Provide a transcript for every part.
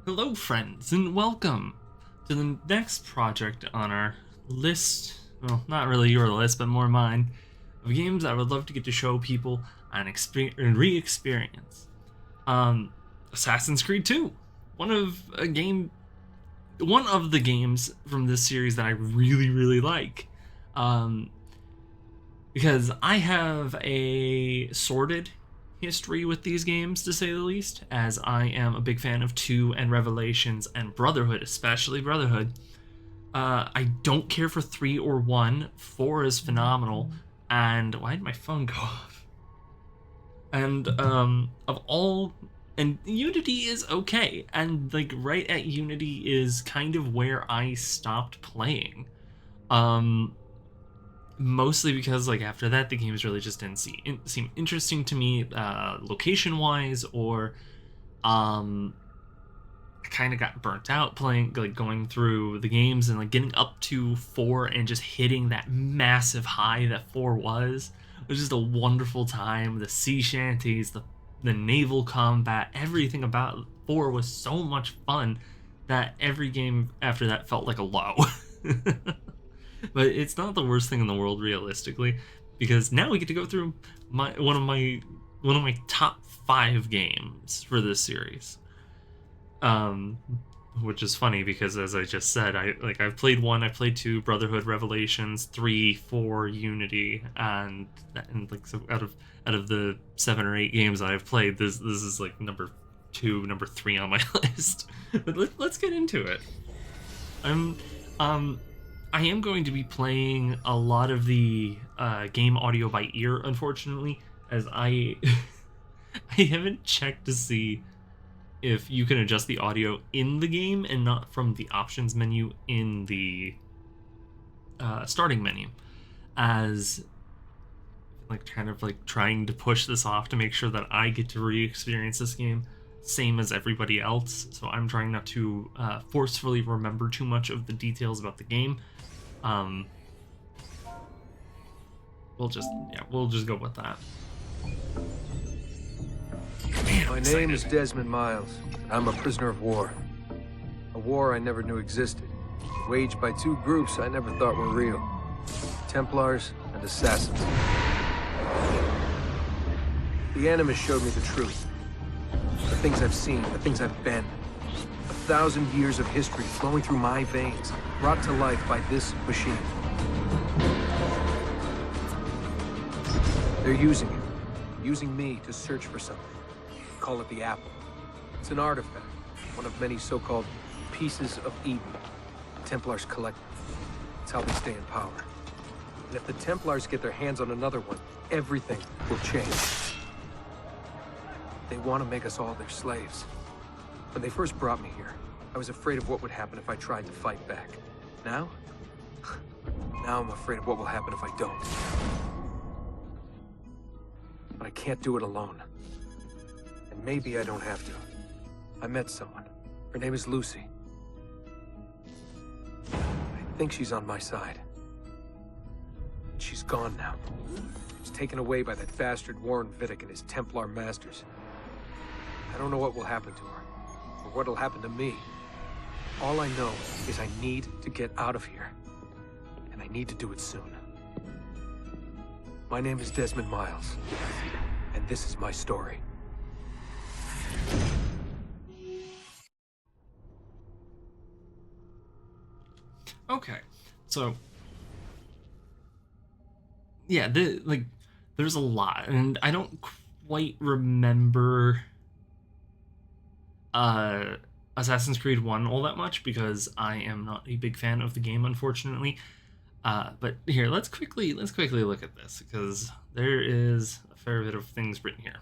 Hello, friends, and welcome to the next project on our list. Well, not really your list, but more mine, of games I would love to get to show people and re-experience. Assassin's Creed 2, one of the games from this series that I really like. Because I have a sorted history with these games, to say the least, as I am a big fan of 2 and Revelations and Brotherhood, especially Brotherhood. I don't care for 3 or 1. 4 is phenomenal. And why did my phone go off? And and Unity is okay. And like right at Unity is kind of where I stopped playing. Mostly because like after that the games really just didn't seem interesting to me, location wise, or I kind of got burnt out playing, like going through the games and like getting up to 4 and just hitting that massive high that 4 was. It was just a wonderful time. The sea shanties, the naval combat, everything about 4 was so much fun that every game after that felt like a low. But it's not the worst thing in the world, realistically, because now we get to go through one of my top 5 games for this series. Which is funny because, as I just said, I've played 1, I played 2, Brotherhood, Revelations, 3, 4, Unity, and like, so out of the 7 or 8 games I've played, this is like number 2, number 3 on my list. But let's get into it. I am going to be playing a lot of the game audio by ear, unfortunately, as I I haven't checked to see if you can adjust the audio in the game and not from the options menu in the starting menu, as like kind of like trying to push this off to make sure that I get to re-experience this game same as everybody else. So I'm trying not to forcefully remember too much of the details about the game. We'll just go with that. Man, My name is Desmond Miles. I'm a prisoner of war. A war I never knew existed, waged by 2 groups I never thought were real. Templars and Assassins. The Animus showed me the truth. The things I've seen, the things I've been. 1,000 years of history flowing through my veins, brought to life by this machine. They're using it. Using me to search for something. Call it the Apple. It's an artifact. One of many so-called pieces of Eden. The Templars collect them. It's how they stay in power. And if the Templars get their hands on another one, everything will change. They want to make us all their slaves. When they first brought me here, I was afraid of what would happen if I tried to fight back. Now? Now I'm afraid of what will happen if I don't. But I can't do it alone. And maybe I don't have to. I met someone. Her name is Lucy. I think she's on my side. She's gone now. She's taken away by that bastard Warren Vidic and his Templar masters. I don't know what will happen to her, or what'll happen to me. All I know is I need to get out of here, and I need to do it soon. My name is Desmond Miles, and this is my story. Okay, so yeah, there's a lot, and I don't quite remember Assassin's Creed 1 all that much because I am not a big fan of the game, unfortunately. But here, let's quickly look at this, because there is a fair bit of things written here.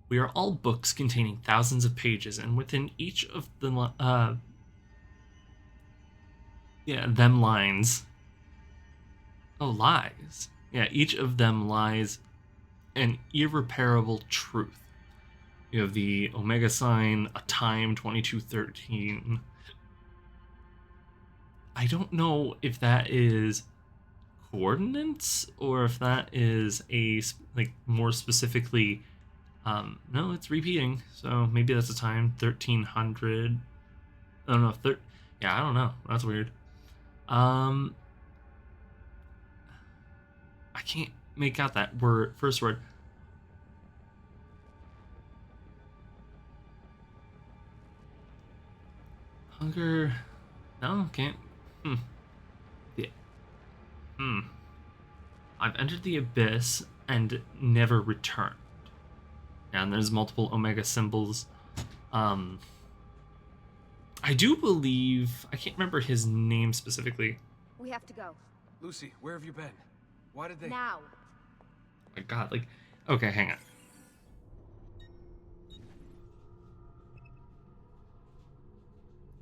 We are all books containing thousands of pages, and within each of the them lines. Oh, lies. Yeah, each of them lies an irreparable truth. You have the Omega sign, a time 2213. I don't know if that is coordinates or if that is a, like, more specifically No, it's repeating, so maybe that's the time. 1300. I don't know. Yeah, I don't know. That's weird. I can't make out that word. First word. Hunger. No, can't. Yeah. I've entered the abyss and never returned. And there's multiple Omega symbols. I do believe, I can't remember his name specifically. We have to go. Lucy, where have you been? Why did they... Now. Oh my god, like, okay, hang on.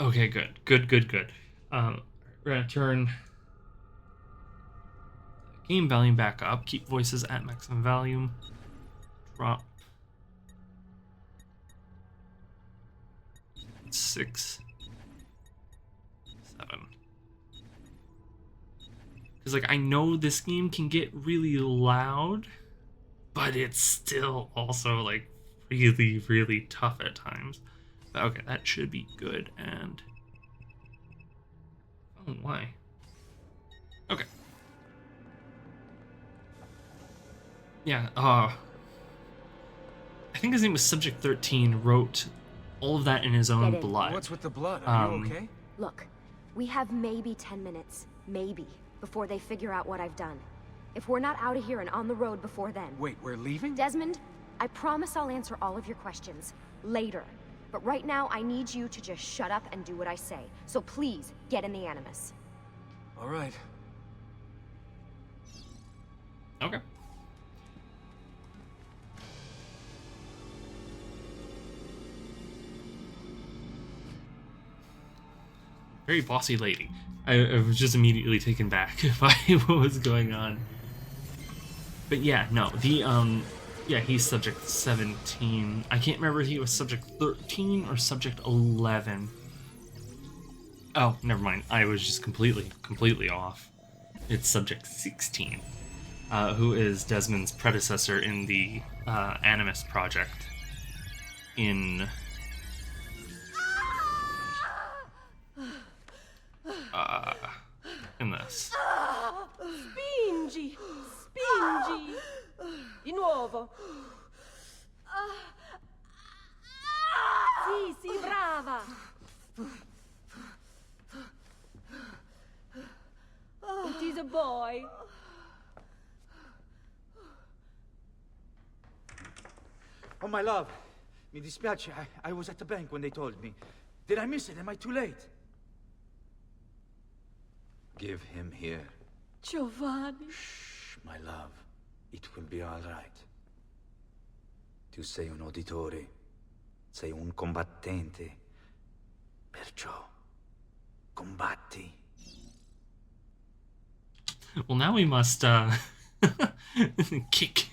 Okay, good. We're gonna turn game volume back up, keep voices at maximum volume, drop 6, 7. Because, like, I know this game can get really loud, but it's still also, like, really, really tough at times. But, okay, that should be good, and... Oh, why? Okay. Yeah, I think his name was Subject 13, wrote all of that in his own blood. What's with the blood? Are you okay? Look, we have maybe 10 minutes, maybe, before they figure out what I've done. If we're not out of here and on the road before then... Wait, we're leaving? Desmond, I promise I'll answer all of your questions later. But right now, I need you to just shut up and do what I say. So please, get in the Animus. All right. Okay. Very bossy lady. I was just immediately taken back by what was going on. But yeah, no, yeah, he's subject 17. I can't remember if he was subject 13 or subject 11. Oh, never mind. I was just completely off. It's subject 16, who is Desmond's predecessor in the Animus project. In this. Spingi! Spingi! Di nuovo! Sì, sì, brava! It is a boy. Oh, my love. Mi dispiace. I was at the bank when they told me. Did I miss it? Am I too late? Give him here. Giovanni. Shh, my love. It will be all right. Tu sei un auditore. Sei un combattente. Perciò, combatti. Well, now we must, kick.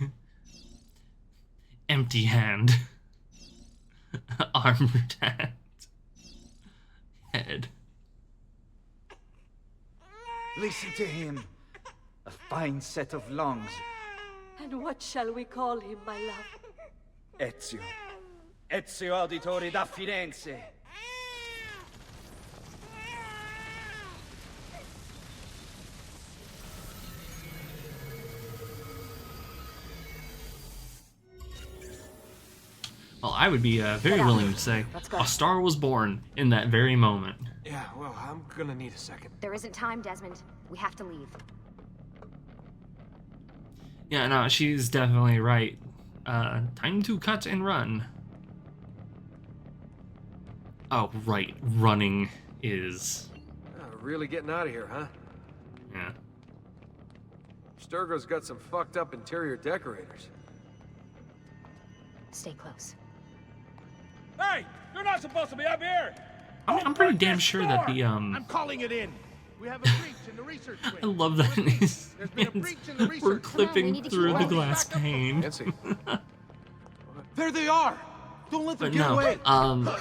Empty hand. Armored hand. Head. Listen to him. A fine set of lungs. And what shall we call him, my love? Ezio. Ezio Auditore da Firenze. Well, I would be very willing to say a star was born in that very moment. Yeah, well, I'm gonna need a second. There isn't time, Desmond. We have to leave. Yeah, no, she's definitely right. Time to cut and run. Oh, right. Running is... Really getting out of here, huh? Yeah. Sturgo's got some fucked up interior decorators. Stay close. Hey! You're not supposed to be up here! I'm pretty damn sure that the, I'm calling it in! We have a breach in the research wing. I love that his There's been a hands breach in the research were wing. clipping through the glass pane. Nancy. There they are! Don't let them But get away! no,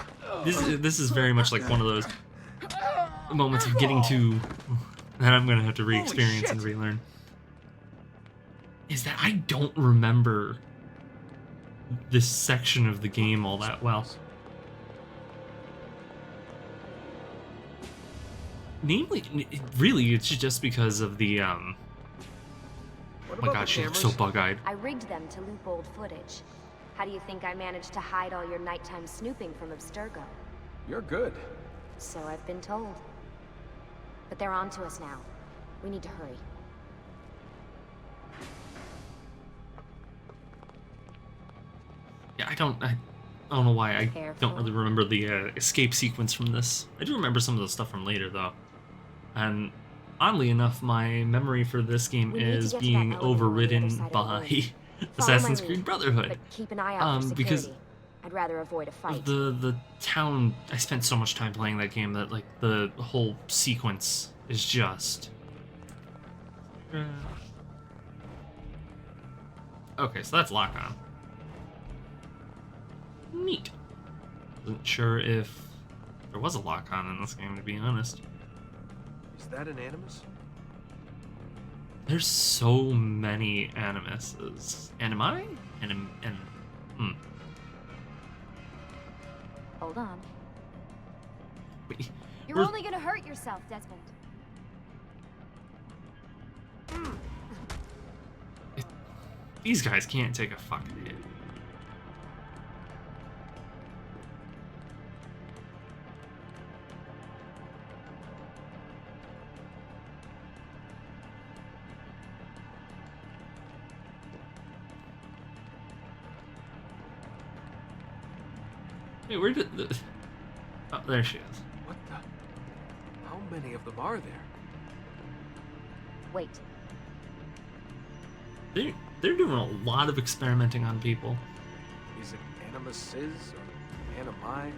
this is very much like one of those moments of getting to that I'm gonna have to re-experience and relearn. Is that I don't remember this section of the game all that well. Namely, really, it's just because of the What oh my about god, the she looks cameras? so bug-eyed. I rigged them to loop old footage. How do you think I managed to hide all your nighttime snooping from Abstergo? You're good. So I've been told. But they're on to us now. We need to hurry. Yeah, I don't know why I Careful. don't really remember the escape sequence from this. I do remember some of the stuff from later though, and oddly enough, my memory for this game We need to is get to that being elevator on the other overridden side of the by room. Follow Assassin's my Creed lead, Brotherhood. But keep an eye out for security. Because I'd rather avoid a fight. the town, I spent so much time playing that game that like the whole sequence is just. Okay, so that's lock on. Neat. Wasn't sure if there was a lock on in this game, to be honest. Is that an Animus? There's so many Animuses. Animi? Hold on. Wait, You're where's- only gonna hurt yourself, Desmond. These guys can't take a fucking hit. Hey, where did the... Oh, there she is. What the? How many of them are there? Wait. They're doing a lot of experimenting on people. Is it Animuses or Animi?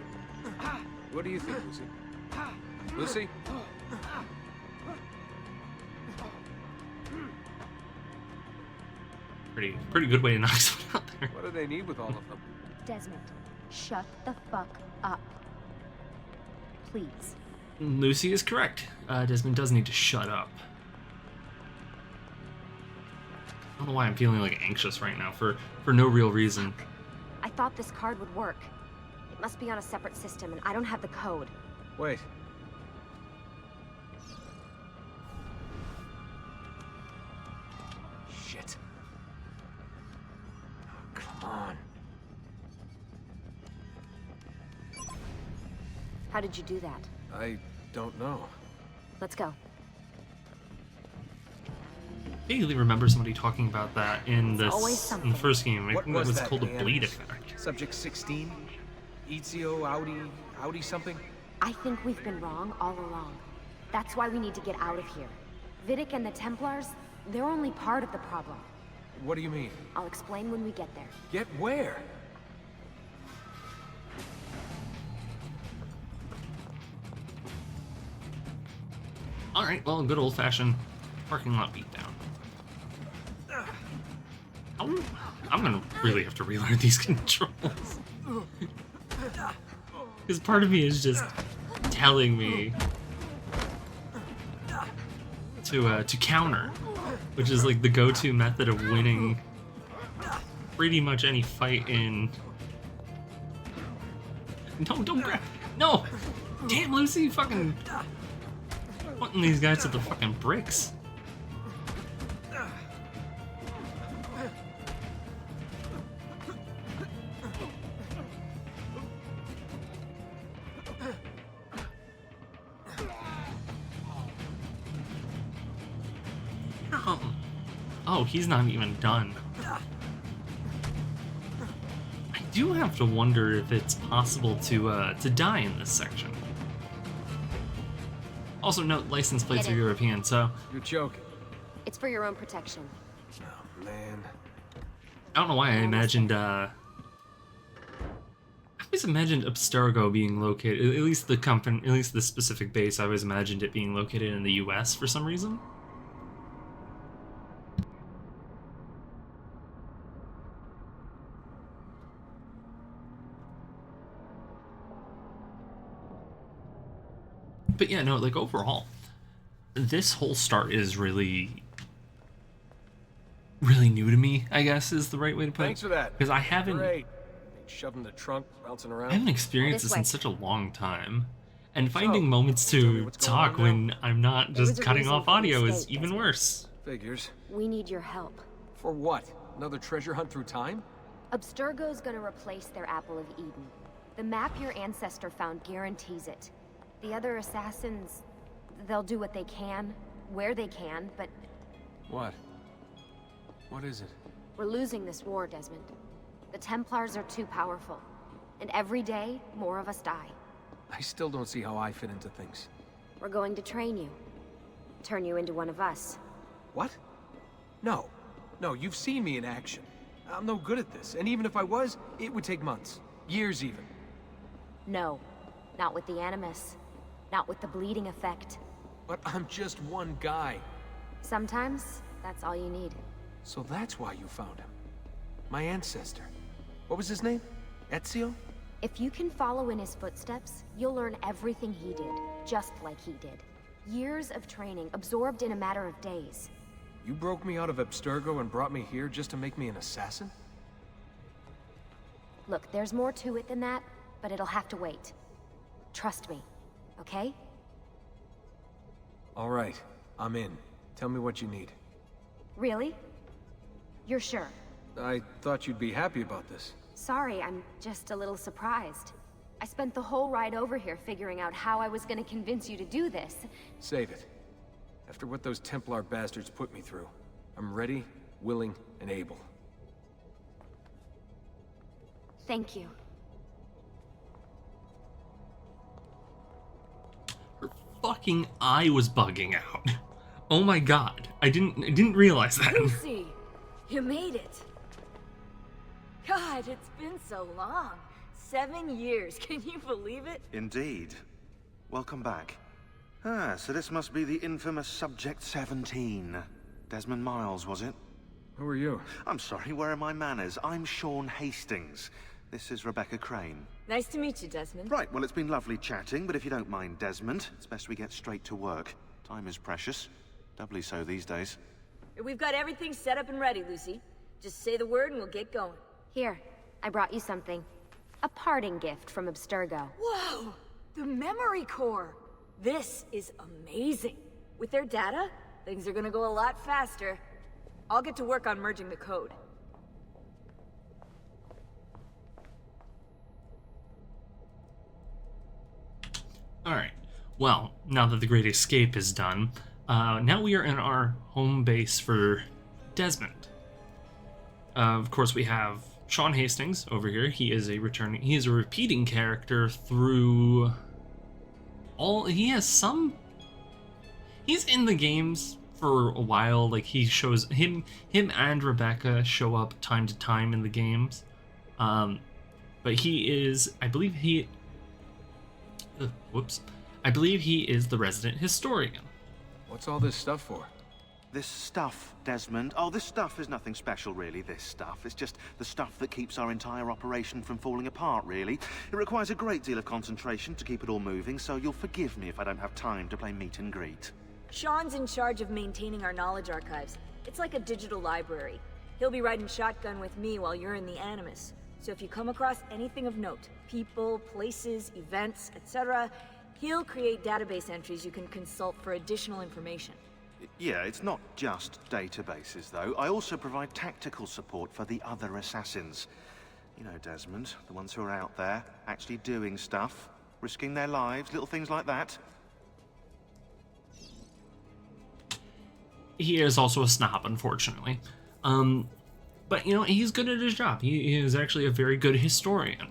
What do you think, Lucy? Lucy? Pretty good way to knock someone out there. What do they need with all of them? Desmond, shut the fuck up. Please. Lucy is correct. Desmond does need to shut up. I don't know why I'm feeling like anxious right now for no real reason. I thought this card would work. It must be on a separate system, and I don't have the code. Wait. Shit. Come on. How did you do that? I don't know. Let's go. I vaguely remember somebody talking about that in There's always this something. in the first game. I What think that was was that, called a Animus? bleed effect. Subject 16? Ezio Audi something? I think we've been wrong all along. That's why we need to get out of here. Vidic and the Templars, they're only part of the problem. What do you mean? I'll explain when we get there. Get where? All right, well, good old-fashioned parking lot beatdown. I'm gonna really have to relearn these controls. Because part of me is just telling me to counter, which is like the go-to method of winning pretty much any fight in. No, don't grab. No! Damn, Lucy, you fucking wanting these guys with the fucking bricks. Oh, he's not even done. I do have to wonder if it's possible to die in this section. Also, note license plates Get are in. European, so You're joking. It's for your own protection. Oh, man. I don't know why I imagined. I always imagined Abstergo being located. At least the company, at least the specific base. I always imagined it being located in the U.S. for some reason. But yeah, no, like overall, this whole start is really really new to me, I guess is the right way to put Thanks it. for that. Because I haven't Great. Shoved in the trunk, bouncing around. I haven't experienced This this in way. such a long time. And finding moments tell me to what's going talk on now? when I'm not There just was a cutting reason off for the audio is escape, even Desmond. worse. Figures. We need your help. For what? Another treasure hunt through time? Abstergo's gonna replace their Apple of Eden. The map your ancestor found guarantees it. The other assassins, they'll do what they can, where they can, but What? What is it? we're losing this war, Desmond. The Templars are too powerful, and every day, more of us die. I still don't see how I fit into things. We're going to train you. Turn you into one of us. What? No. No, you've seen me in action. I'm no good at this, and even if I was, it would take months. Years even. No, not with the Animus. Not with the bleeding effect. But I'm just one guy. Sometimes, that's all you need. So that's why you found him. My ancestor. What was his name? Ezio? If you can follow in his footsteps, you'll learn everything he did, just like he did. Years of training, absorbed in a matter of days. You broke me out of Abstergo and brought me here just to make me an assassin? Look, there's more to it than that, but it'll have to wait. Trust me, okay? All right, I'm in. Tell me what you need. Really? You're sure? I thought you'd be happy about this. Sorry, I'm just a little surprised. I spent the whole ride over here figuring out how I was gonna convince you to do this. Save it. After what those Templar bastards put me through, I'm ready, willing, and able. Thank you. Her fucking eye was bugging out. Oh my god. I didn't realize that. Lucy, you made it. God, it's been so long. 7 years, can you believe it? Indeed. Welcome back. Ah, so this must be the infamous Subject 17. Desmond Miles, was it? Who are you? I'm sorry, where are my manners? I'm Sean Hastings. This is Rebecca Crane. Nice to meet you, Desmond. Right, well, it's been lovely chatting, but if you don't mind, Desmond, it's best we get straight to work. Time is precious. Doubly so these days. We've got everything set up and ready, Lucy. Just say the word and we'll get going. Here, I brought you something. A parting gift from Abstergo. Whoa! The memory core! This is amazing. With their data, things are gonna go a lot faster. I'll get to work on merging the code. Alright. Well, now that the Great Escape is done, now we are in our home base for Desmond. Of course, we have Sean Hastings over here. He is a repeating character through all. He's in the games for a while. Like he shows him and Rebecca show up time to time in the games. But he is, I believe he is the resident historian. What's all this stuff for? This stuff, Desmond. Oh, this stuff is nothing special, really, this stuff. It's just the stuff that keeps our entire operation from falling apart, really. It requires a great deal of concentration to keep it all moving, so you'll forgive me if I don't have time to play meet and greet. Sean's in charge of maintaining our knowledge archives. It's like a digital library. He'll be riding shotgun with me while you're in the Animus. So if you come across anything of note, people, places, events, etc., he'll create database entries you can consult for additional information. Yeah, it's not just databases, though. I also provide tactical support for the other assassins. You know, Desmond, the ones who are out there, actually doing stuff, risking their lives, little things like that. He is also a snob, unfortunately. But, you know, he's good at his job. He is actually a very good historian.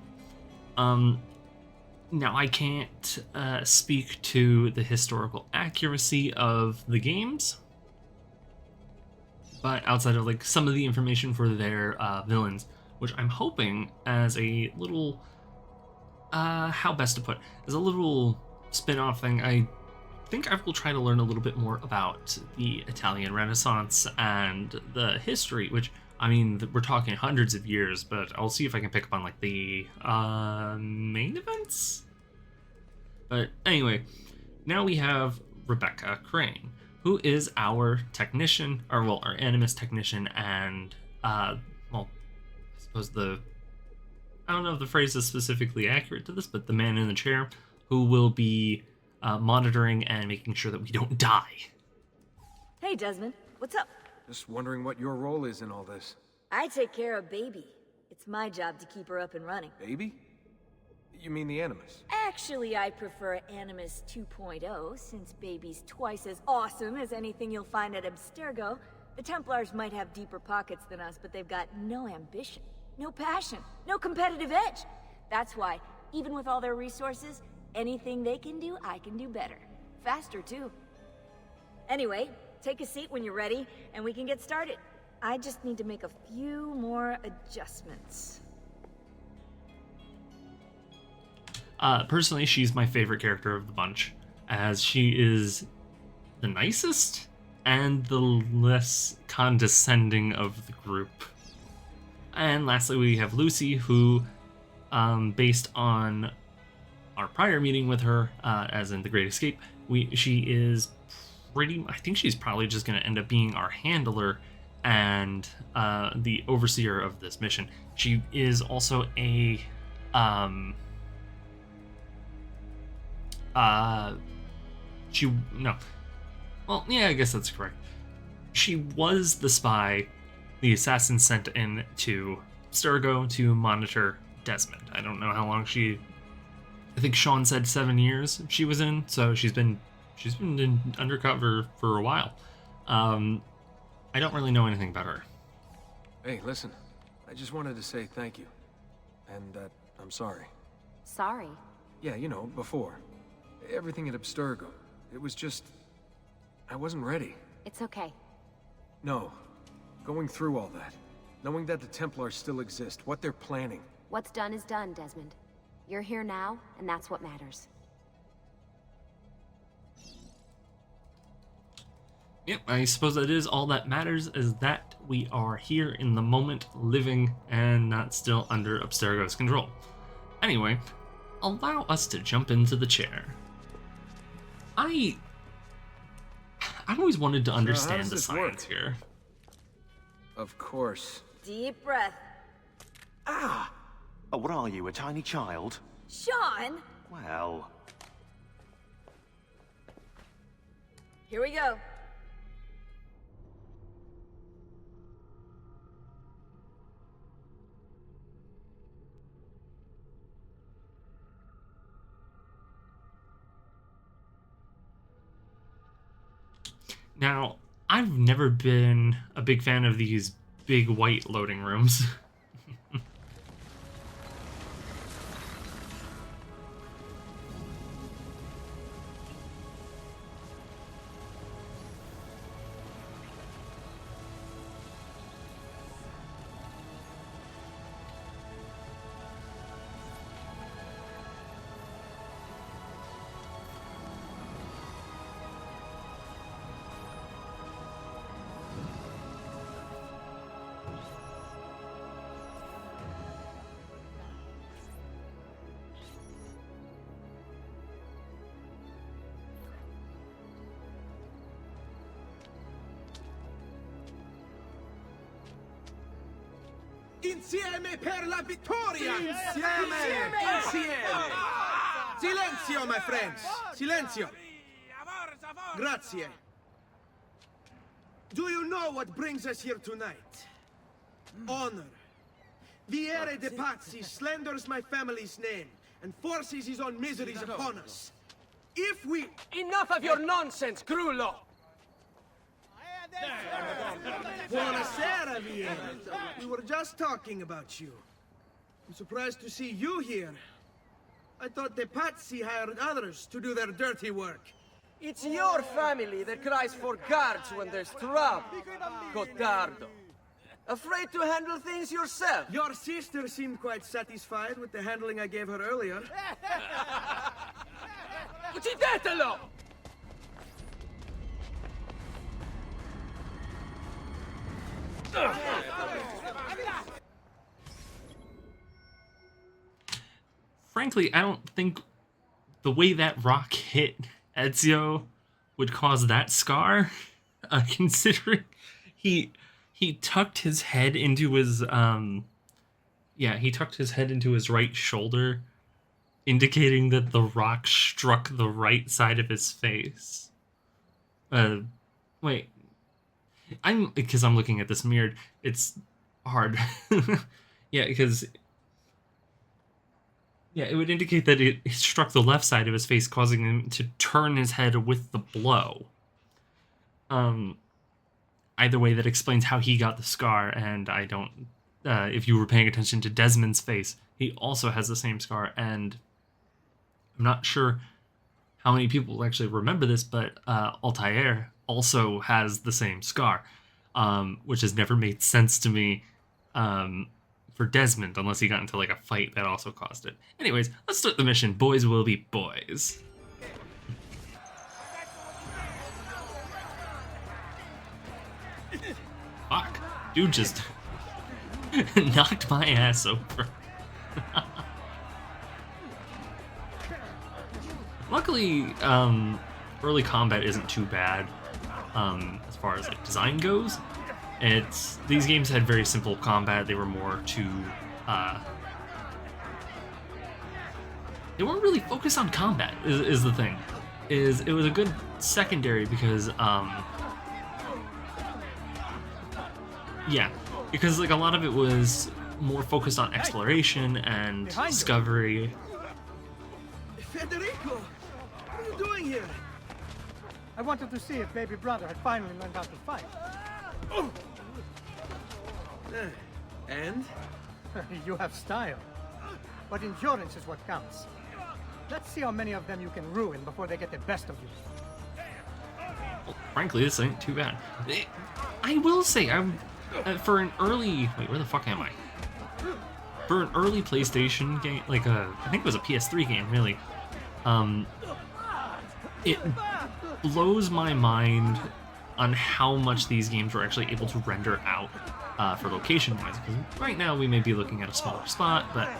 Now, I can't speak to the historical accuracy of the games, but outside of, like, some of the information for their villains, which I'm hoping as a little, how best to put, as a little spin-off thing, I think I will try to learn a little bit more about the Italian Renaissance and the history, which, I mean, we're talking hundreds of years, but I'll see if I can pick up on, like, the main events? But anyway, now we have Rebecca Crane, who is our technician, or well, our Animus technician, and well, I suppose I don't know if the phrase is specifically accurate to this, but the man in the chair who will be monitoring and making sure that we don't die. Hey, Desmond. What's up? Just wondering what your role is in all this. I take care of Baby. It's my job to keep her up and running. Baby? You mean the Animus? Actually, I prefer Animus 2.0, since Baby's twice as awesome as anything you'll find at Abstergo. The Templars might have deeper pockets than us, but they've got no ambition, no passion, no competitive edge. That's why, even with all their resources, anything they can do, I can do better. Faster, too. Anyway, take a seat when you're ready, and we can get started. I just need to make a few more adjustments. Personally, she's my favorite character of the bunch, as she is the nicest and the less condescending of the group. And lastly, we have Lucy, who, based on our prior meeting with her, as in The Great Escape, she is I think she's probably just going to end up being our handler and the overseer of this mission. She is also a well, yeah, I guess that's correct. She was the spy the assassin sent in to Sturgo to monitor Desmond. I don't know how long I think Sean said 7 years she was in, so she's been in undercover for a while. I don't really know anything about her. Hey, listen. I just wanted to say thank you. And that I'm sorry. Sorry. Yeah, before. Everything at Abstergo. It was just... I wasn't ready. It's okay. No. Going through all that. Knowing that the Templars still exist, what they're planning. What's done is done, Desmond. You're here now, and that's what matters. Yep, I suppose that is all that matters, is that we are here in the moment, living, and not still under Abstergo's control. Anyway, allow us to jump into the chair. I always wanted to understand the science here. Of course. Deep breath. Ah! Oh, what are you, a tiny child? Sean! Well... Here we go. Now, I've never been a big fan of these big white loading rooms. Insieme per la vittoria! Insieme! Silenzio, my friends! Silenzio! Grazie. Do you know what brings us here tonight? Honor. Viere de Pazzi slanders my family's name and forces his own miseries upon us. If we... Enough of your nonsense, Grullo! Buonasera, Viere. We were just talking about you. I'm surprised to see you here. I thought the Pazzi hired others to do their dirty work. It's your family that cries for guards when there's trouble, Cotardo. Afraid to handle things yourself? Your sister seemed quite satisfied with the handling I gave her earlier. Uccidetelo! Frankly, I don't think the way that rock hit Ezio would cause that scar, considering he tucked his head into his he tucked his head into his right shoulder, indicating that the rock struck the right side of his face. Wait. Because I'm looking at this mirrored. It's hard. Yeah, because it would indicate that it struck the left side of his face, causing him to turn his head with the blow. Either way, that explains how he got the scar, and I don't... if you were paying attention to Desmond's face, he also has the same scar, and I'm not sure how many people actually remember this, but Altair also has the same scar, which has never made sense to me for Desmond, unless he got into like a fight that also caused it. Anyways, let's start the mission. Boys will be boys. Fuck. Dude just knocked my ass over. Luckily, early combat isn't too bad as far as like design goes. These games had very simple combat. They were more to they weren't really focused on combat. Is the thing. It was a good secondary because because like a lot of it was more focused on exploration and discovery. Federico, what are you doing here? I wanted to see if baby brother had finally learned how to fight. Oh. And? You have style. But endurance is what counts. Let's see how many of them you can ruin before they get the best of you. Well, frankly, this ain't too bad. I will say, I'm for an early... Wait, where the fuck am I? For an early PlayStation game, like I think it was a PS3 game, really. It blows my mind on how much these games were actually able to render out for location-wise. Because right now we may be looking at a smaller spot, but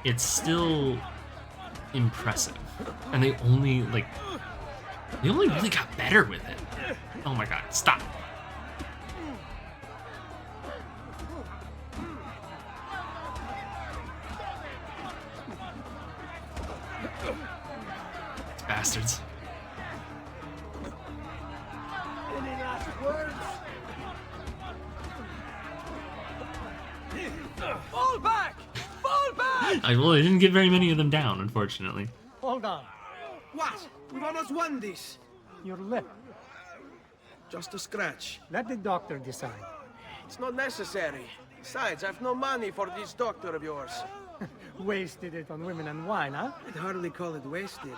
it's still impressive. And they only really got better with it. Oh my god, stop. Bastards. Any last words? Fall back! Fall back! I didn't get very many of them down, unfortunately. Hold on. What? We've almost won this. Your lip. Just a scratch. Let the doctor decide. It's not necessary. Besides, I've no money for this doctor of yours. Wasted it on women and wine, huh? I'd hardly call it wasted.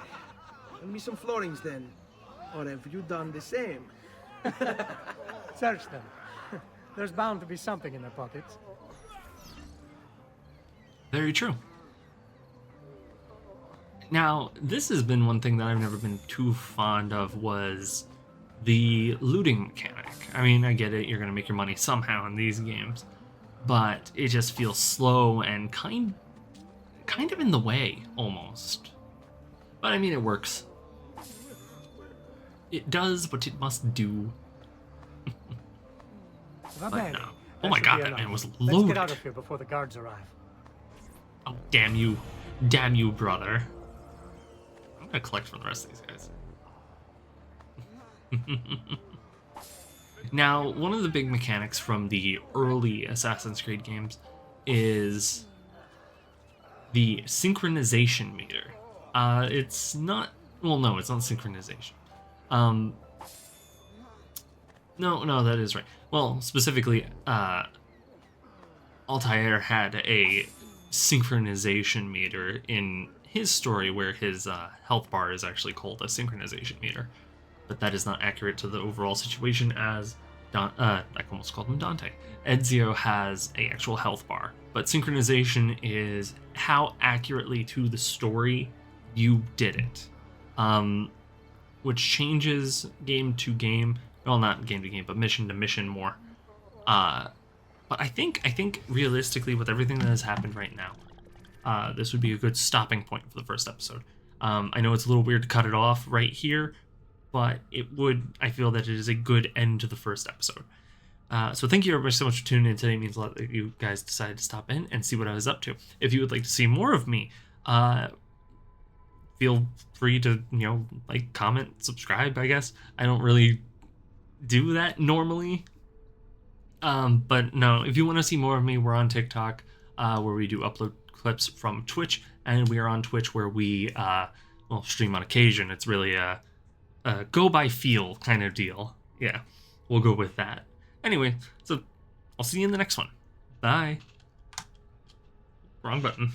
Lend me some florins then. Or have you done the same? Search them. There's bound to be something in their pockets. Very true. Now, this has been one thing that I've never been too fond of, was the looting mechanic. I mean, I get it, you're going to make your money somehow in these games, but it just feels slow and kind of in the way, almost. But I mean, it works. It does what it must do. But no. Oh my god, that man was loaded. Let's get out of here before the guards arrive. Oh, damn you, brother. I'm gonna collect from the rest of these guys. Now, one of the big mechanics from the early Assassin's Creed games is the synchronization meter. It's not... Well, no, it's not synchronization. No, that is right. Well, specifically, Altair had a synchronization meter in his story where his health bar is actually called a synchronization meter. But that is not accurate to the overall situation, as I almost called him Dante. Ezio has an actual health bar, but synchronization is how accurately to the story you did it, which changes game to game. Well, not game to game, but mission to mission more. But I think realistically, with everything that has happened right now, this would be a good stopping point for the first episode. I know it's a little weird to cut it off right here, but I feel that it is a good end to the first episode. So thank you everybody so much for tuning in today. It means a lot that you guys decided to stop in and see what I was up to. If you would like to see more of me, feel free to, like, comment, subscribe, I guess. I don't really do that normally. But no, if you want to see more of me, we're on TikTok, where we do upload clips from Twitch, and we are on Twitch where we, stream on occasion. It's really a go by feel kind of deal. Yeah, we'll go with that. Anyway, so I'll see you in the next one. Bye. Wrong button.